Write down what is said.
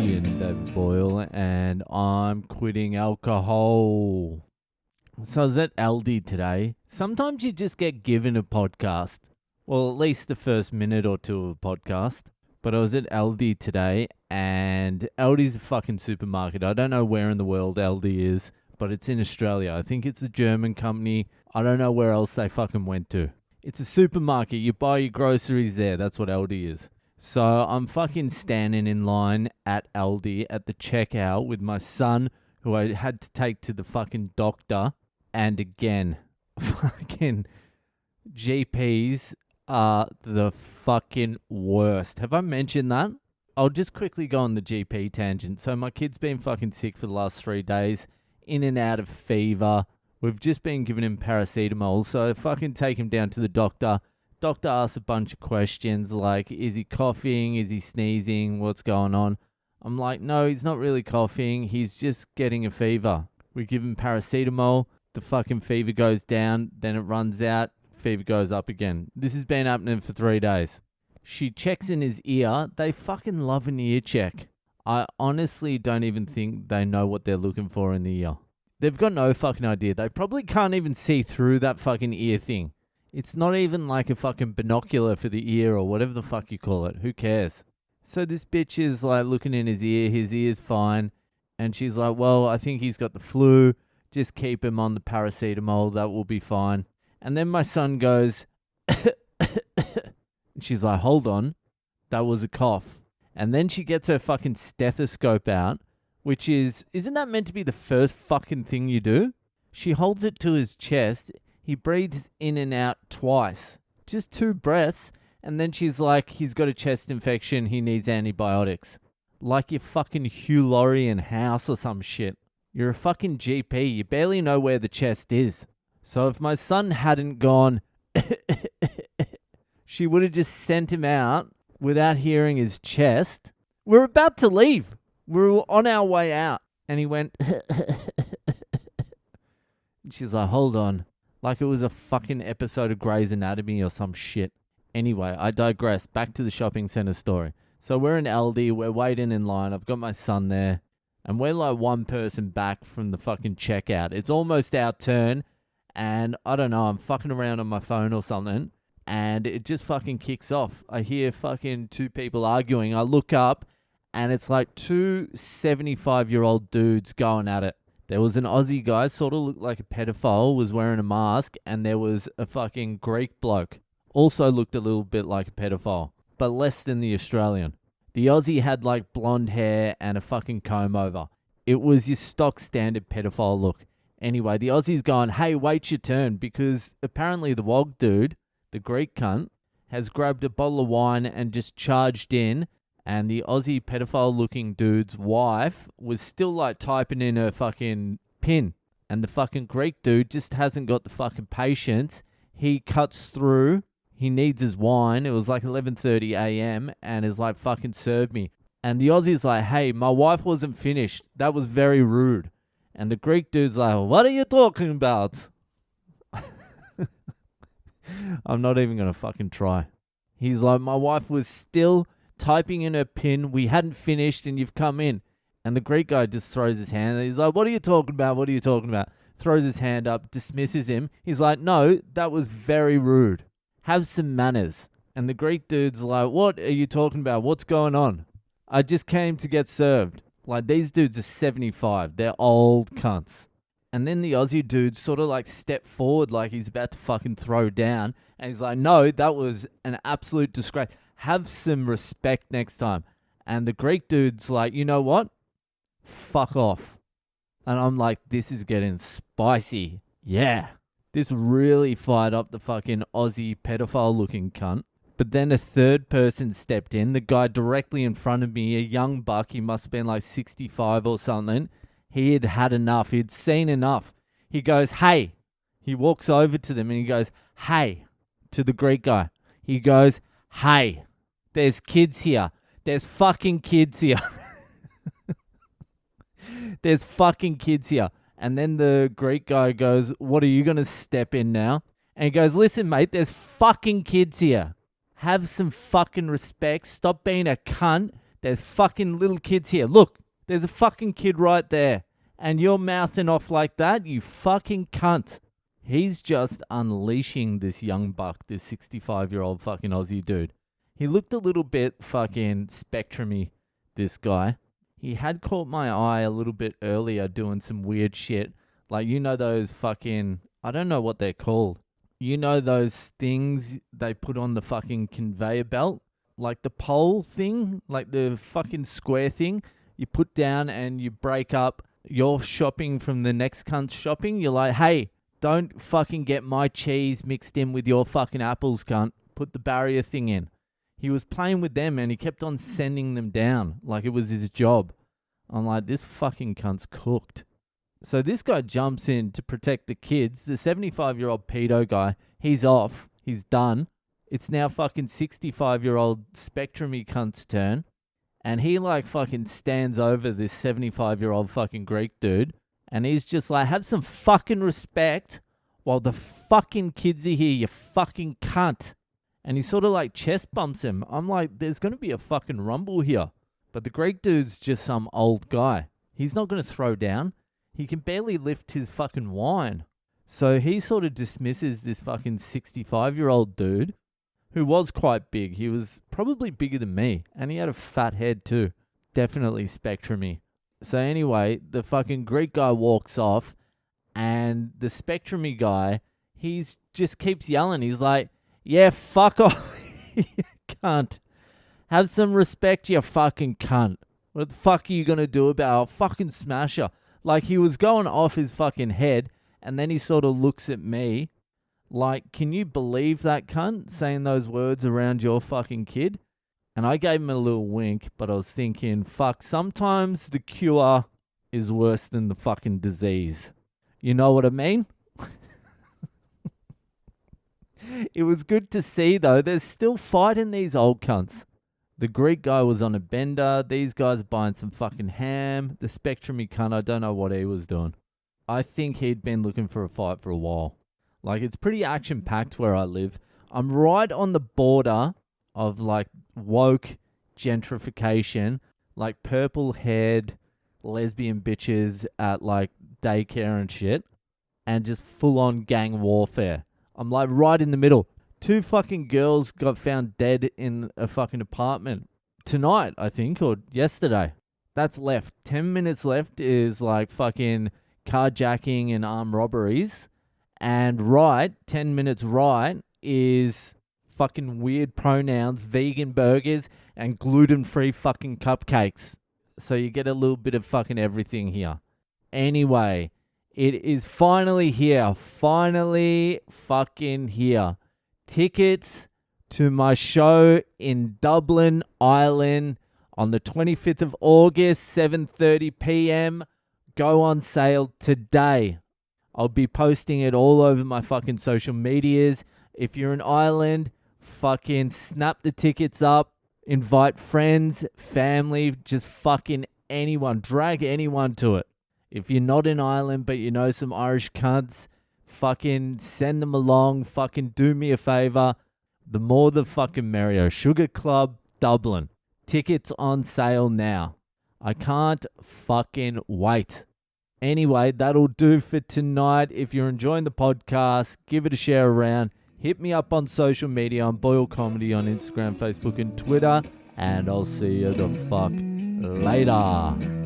comedian David Boyle, and I'm quitting alcohol. So I was at Aldi today. Sometimes you just get given a podcast. Well, at least the first minute or two of a podcast. But I was at Aldi today, and Aldi's a fucking supermarket. I don't know where in the world Aldi is, but it's in Australia. I think it's a German company. I don't know where else they fucking went to. It's a supermarket. You buy your groceries there. That's what Aldi is. So I'm fucking standing in line at Aldi at the checkout with my son, who I had to take to the fucking doctor. And again, fucking GPs are the fucking worst. Have I mentioned that? I'll just quickly go on the GP tangent. So my kid's been fucking sick for the last 3 days, in and out of fever. We've just been giving him paracetamol, so I fucking take him down to the doctor. Doctor asks a bunch of questions like, is he coughing? Is he sneezing? What's going on? I'm like, no, he's not really coughing. He's just getting a fever. We give him paracetamol. The fucking fever goes down. Then it runs out. Fever goes up again. This has been happening for 3 days. She checks in his ear. They fucking love an ear check. I honestly don't even think they know what they're looking for in the ear. They've got no fucking idea. They probably can't even see through that fucking ear thing. It's not even like a fucking binocular for the ear or whatever the fuck you call it. Who cares? So this bitch is like looking in his ear's fine. And she's like, well, I think he's got the flu. Just keep him on the paracetamol. That will be fine. And then my son goes, she's like, hold on. That was a cough. And then she gets her fucking stethoscope out, which isn't that meant to be the first fucking thing you do? She holds it to his chest. He breathes in and out twice. Just 2 breaths. And then she's like, he's got a chest infection. He needs antibiotics. Like your fucking Hugh Laurie in House or some shit. You're a fucking GP. You barely know where the chest is. So if my son hadn't gone, she would have just sent him out without hearing his chest. We're about to leave. We're on our way out. And he went, she's like, hold on. Like it was a fucking episode of Grey's Anatomy or some shit. Anyway, I digress. Back to the shopping center story. So we're in Aldi. We're waiting in line. I've got my son there. And we're like one person back from the fucking checkout. It's almost our turn. And I don't know. I'm fucking around on my phone or something. And it just fucking kicks off. I hear fucking 2 people arguing. I look up. And it's like 2 75-year-old dudes going at it. There was an Aussie guy, sort of looked like a pedophile, was wearing a mask, and there was a fucking Greek bloke, also looked a little bit like a pedophile, but less than the Australian. The Aussie had like blonde hair and a fucking comb over. It was your stock standard pedophile look. Anyway, the Aussie's going, hey, wait your turn, because apparently the WOG dude, the Greek cunt, has grabbed a bottle of wine and just charged in. And the Aussie pedophile-looking dude's wife was still, like, typing in her fucking PIN. And the fucking Greek dude just hasn't got the fucking patience. He cuts through. He needs his wine. It was like 11:30 a.m. and is like, fucking serve me. And the Aussie's like, hey, my wife wasn't finished. That was very rude. And the Greek dude's like, what are you talking about? I'm not even going to fucking try. He's like, my wife was still typing in her PIN, we hadn't finished, and you've come in. And the Greek guy just throws his hand. He's like, what are you talking about? What are you talking about? Throws his hand up, dismisses him. He's like, no, that was very rude. Have some manners. And the Greek dude's like, what are you talking about? What's going on? I just came to get served. Like, these dudes are 75. They're old cunts. And then the Aussie dude sort of like stepped forward like he's about to fucking throw down. And he's like, no, that was an absolute disgrace. Have some respect next time. And the Greek dude's like, you know what? Fuck off. And I'm like, this is getting spicy. Yeah. This really fired up the fucking Aussie pedophile looking cunt. But then a third person stepped in. The guy directly in front of me, a young buck. He must have been like 65 or something. He had had enough. He'd seen enough. He goes, hey. He walks over to them and he goes, hey, to the Greek guy. He goes, hey. There's kids here. There's fucking kids here. There's fucking kids here. And then the Greek guy goes, what are you going to step in now? And he goes, listen, mate, there's fucking kids here. Have some fucking respect. Stop being a cunt. There's fucking little kids here. Look, there's a fucking kid right there. And you're mouthing off like that, you fucking cunt. He's just unleashing this young buck, this 65-year-old fucking Aussie dude. He looked a little bit fucking spectrum-y, this guy. He had caught my eye a little bit earlier doing some weird shit. Like, you know those fucking, I don't know what they're called. You know those things they put on the fucking conveyor belt? Like the pole thing? Like the fucking square thing? You put down and you break up your shopping from the next cunt's shopping. You're like, hey, don't fucking get my cheese mixed in with your fucking apples, cunt. Put the barrier thing in. He was playing with them and he kept on sending them down like it was his job. I'm like, this fucking cunt's cooked. So this guy jumps in to protect the kids. The 75-year-old pedo guy, he's off. He's done. It's now fucking 65-year-old spectrum-y cunt's turn. And he like fucking stands over this 75-year-old fucking Greek dude. And he's just like, have some fucking respect while the fucking kids are here, you fucking cunt. And he sort of like chest bumps him. I'm like, there's going to be a fucking rumble here. But the Greek dude's just some old guy. He's not going to throw down. He can barely lift his fucking wine. So he sort of dismisses this fucking 65-year-old dude who was quite big. He was probably bigger than me. And he had a fat head too. Definitely spectrum-y. So anyway, the fucking Greek guy walks off. And the spectrum-y guy, he's just keeps yelling. He's like, yeah, fuck off, you cunt. Have some respect, you fucking cunt. What the fuck are you going to do about it? I'll fucking smash her. Like, he was going off his fucking head, and then he sort of looks at me like, can you believe that cunt saying those words around your fucking kid? And I gave him a little wink, but I was thinking, fuck, sometimes the cure is worse than the fucking disease. You know what I mean? It was good to see, though. There's still fighting these old cunts. The Greek guy was on a bender. These guys are buying some fucking ham. The spectrum-y cunt, I don't know what he was doing. I think he'd been looking for a fight for a while. Like, it's pretty action-packed where I live. I'm right on the border of, like, woke gentrification. Like, purple-haired lesbian bitches at, like, daycare and shit. And just full-on gang warfare. I'm like right in the middle. 2 fucking girls got found dead in a fucking apartment tonight, I think, or yesterday. That's left. 10 minutes left is like fucking carjacking and armed robberies. And right, 10 minutes right is fucking weird pronouns, vegan burgers, and gluten-free fucking cupcakes. So you get a little bit of fucking everything here. Anyway, it is finally here. Finally fucking here. Tickets to my show in Dublin, Ireland on the 25th of August, 7:30 p.m. Go on sale today. I'll be posting it all over my fucking social medias. If you're in Ireland, fucking snap the tickets up. Invite friends, family, just fucking anyone. Drag anyone to it. If you're not in Ireland, but you know some Irish cunts, fucking send them along. Fucking do me a favor. The more the fucking merrier. Sugar Club, Dublin. Tickets on sale now. I can't fucking wait. Anyway, that'll do for tonight. If you're enjoying the podcast, give it a share around. Hit me up on social media on Boyle Comedy on Instagram, Facebook, and Twitter. And I'll see you the fuck later.